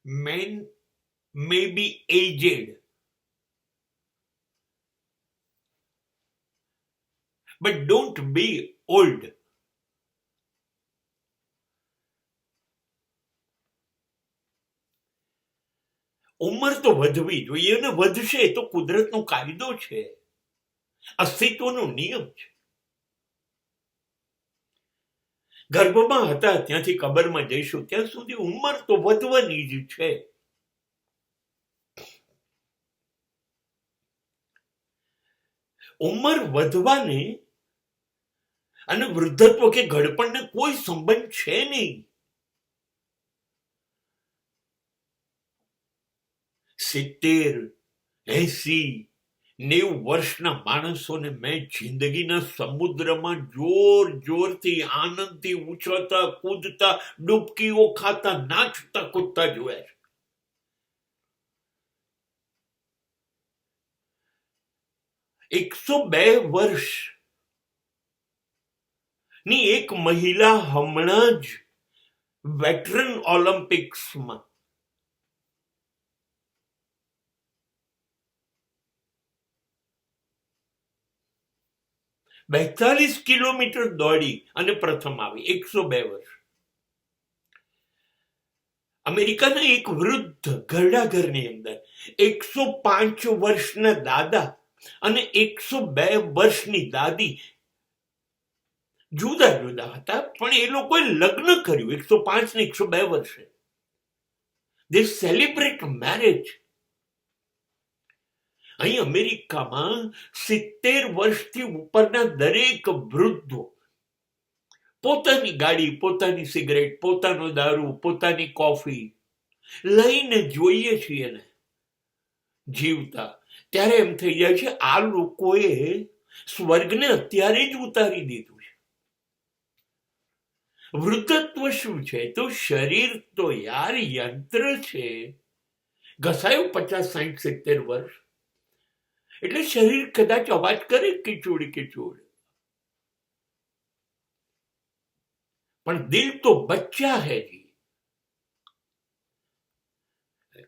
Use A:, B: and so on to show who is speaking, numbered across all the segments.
A: Men may be aged, but don't be old. ઉંમર તો વધવી જોઈએ અને વધશે તો કુદરતનો કાયદો છે, અસ્તિત્વનો નિયમ છે. ગર્ભમાં હતા ત્યાંથી કબરમાં જઈશું ત્યાં સુધી ઉંમર તો વધવાની જ છે. ઉંમર વધવાને અને વૃદ્ધત્વ કે ઘડપણને કોઈ સંબંધ છે નહીં. 70, 80, 90 વર્ષના માણસોને મેં જિંદગીના સમુદ્રમાં જોર જોરથી આનંદથી ઉછળતા કૂદતા ડૂબકીઓ ખાતા નાચતા કૂદતા જોયા છે. 102 વર્ષ ની એક મહિલા હમણાં જ વેટરન ઓલિમ્પિક્સમાં 42 કિલોમીટર દોડી અને પ્રથમ આવી. 102 વર્ષ. અમેરિકાના એક વૃદ્ધ ઘરડાઘરની અંદર 105 વર્ષના દાદા અને 102 વર્ષની દાદી જુદા જુદા હતા, પણ એ લોકોએ લગ્ન કર્યું 105 ને 102 વર્ષે. દે સેલિબ્રેટ મેરેજ. અહીં અમેરિકામાં 70 વર્ષથી ઉપરના દરેક વૃદ્ધો પોતાની ગાડી, પોતાની સિગરેટ, પોતાનો દારૂ, પોતાની કોફી લઈને જોઈએ છીએ ને જીવતા, ત્યારે એમ થઈ જાય છે આ લોકોએ સ્વર્ગને અત્યારે જ ઉતારી દીધું છે. વૃદ્ધત્વ શું છે? તો શરીર તો યાર યંત્ર છે. ઘસાયું 50, 60, 70 વર્ષ એટલે શરીર કદાચ અવાજ કરે કિચોડ કિચોડ, પણ દિલ તો બચ્ચા હે જી.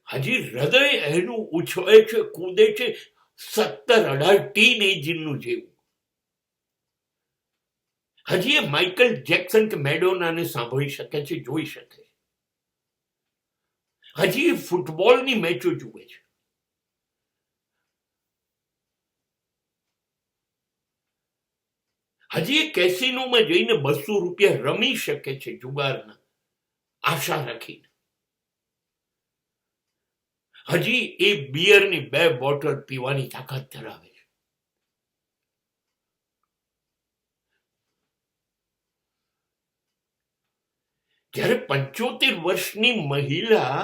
A: હજી હૃદય એનું ઉછળે છે, કૂદે છે 17-18 ટીનેજરનું જેવું. હજી એ માઇકલ જેક્સન કે મેડોનાને સાંભળી શકે છે, જોઈ શકે. હજી એ ફૂટબોલની મેચો જુએ છે. હજી એ કેસિનોમાં જઈને 200 રૂપિયા રમી શકે છે જુગારના આશા રાખીને. હજી એ બિયરની 2 બોટલ પીવાની તાકાત ધરાવે છે. જ્યારે 75 વર્ષની મહિલા,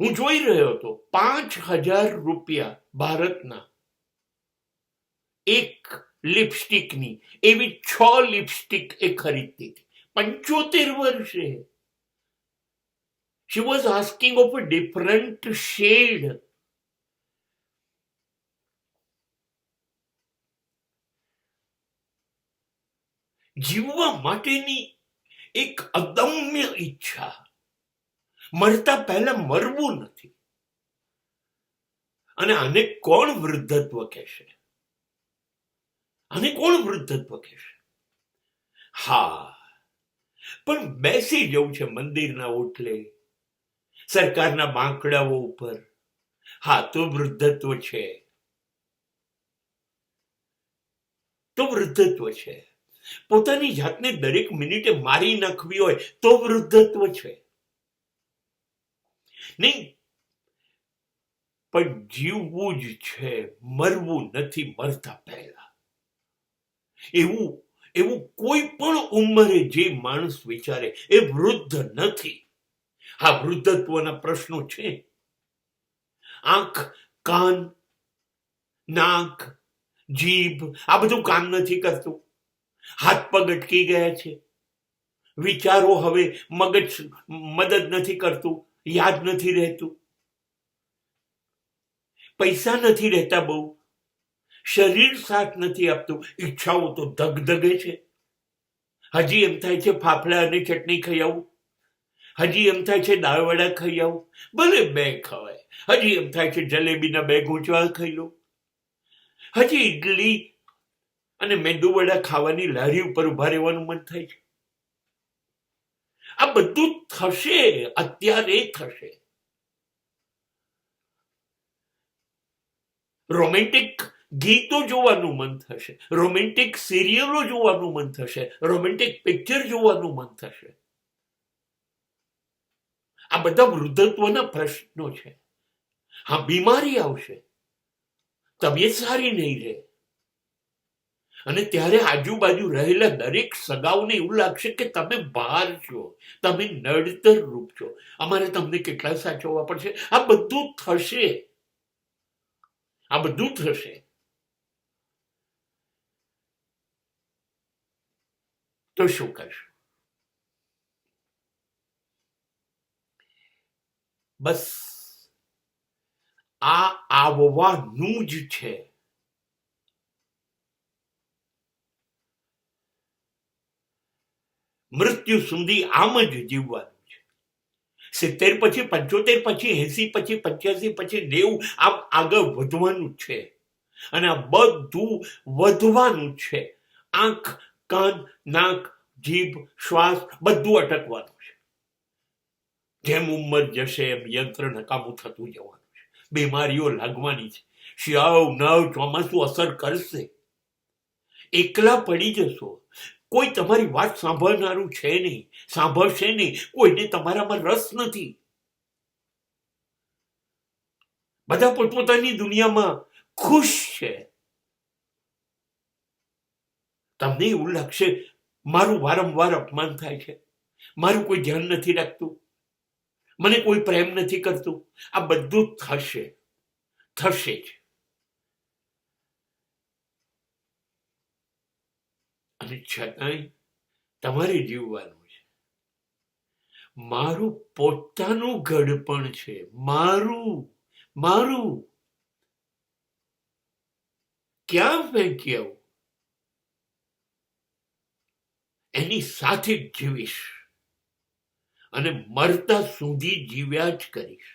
A: હું જોઈ રહ્યો હતો 5,000 રૂપિયા ભારતના એક લિપસ્ટિકની, એવી 6 લિપસ્ટિક એ ખરીદતી હતી 75 વર્ષે. She was asking of a different shade. જીવવા માટેની એક અદમ્ય ઈચ્છા. મરતા પહેલા મરવું નથી. અને આને કોણ વૃદ્ધત્વ કહેશે? આને કોણ વૃદ્ધત્વ કહેશે? હા, પણ બેસી જવું છે મંદિરના ઓટલે, સરકારના બાંકડાઓ ઉપર, હા તો વૃદ્ધત્વ છે. તો વૃદ્ધત્વ છે. પોતાની જાતને દરેક મિનિટે મારી નાખવી હોય તો વૃદ્ધત્વ છે. નહીં, પણ જીવવું જ છે, મરવું નથી મરતા પહેલા. એવું કોઈ પણ ઉંમરે જે માણસ વિચારે એ વૃદ્ધ નથી. હા, વૃદ્ધત્વના પ્રશ્નો છે. આંખ, કાન, નાક, જીભ આ બધું કામ નથી કરતું. હાથ પગ અટકી ગયા છે. વિચારો હવે મગજ મદદ નથી કરતું, યાદ નથી રહેતું. પૈસા નથી રહેતા બહુ, શરીર સાથ નથી આપતું, ઈચ્છાઓ તો ધગધગે છે. હજી એમ થાય છે ફાફડા અને ચટણી ખાઈ આવું, હજી એમ થાય છે દાળવડા ખાઈ આવું, ભલે 2 ખવાય. હજી એમ થાય છે જલેબીના 2 ગૂંચવા ખાઈ લો. હજી ઈડલી અને મેંદુવડા ખાવાની લારી ઉપર ઉભા રહેવાનું મન થાય છે. આ બધું થશે, અત્યારે થશે. રોમેન્ટિક ગીતો જોવાનું મન થશે, રોમેન્ટિક સિરિયલો જોવાનું મન થશે, રોમેન્ટિક પિક્ચર જોવાનું મન થશે. આ બધા વૃદ્ધત્વના પ્રશ્નો છે. હા, બીમારી આવશે, તબિયત સારી નહીં રહે, અને ત્યારે આજુબાજુ રહેલા દરેક સગાઓને એવું લાગશે કે તમે બહાર છો, તમે નડતર રૂપ છો, અમારે તમને કેટલા સાચવવા પડશે. આ બધું થશે, આ બધું થશે. તો શું કરશું? બસ આ આવવાનું જ છે. મૃત્યુ સુધી આમ જ જીવવાનું છે. 70 પછી, 75 પછી, 80 પછી, 85 પછી, 90, આમ આગળ વધવાનું છે. અને આ બધું વધવાનું છે. આંખ, કાન, નાક, જીભ, શ્વાસ બધું અટકવાનું છે. જેમ ઉંમર જશે એમ યંત્ર નકામું થતું જવાનું છે. બીમારીઓ લાગવાની છે. શિયાળો, ઉનાળો, ચોમાસું અસર કરશે. એકલા પડી જશો. કોઈ તમારી વાત સાંભળનારું છે નહીં, સાંભળશે નહીં. કોઈને તમારામાં રસ નથી. બધા પોતપોતાની દુનિયામાં ખુશ છે. તમને એવું લાગશે મારું વારંવાર અપમાન થાય છે, મારું કોઈ ધ્યાન નથી રાખતું, મને કોઈ પ્રેમ નથી કરતું. આ બધું થશે, થશે જ. અને છતાંય તમારે જીવવાનું છે. મારું પોતાનું ઘડપણ છે, મારું ક્યાં ફેંકી આવું? એની સાથે જ જીવીશ, અને મરતા સુધી જીવ્યા જ કરીશ.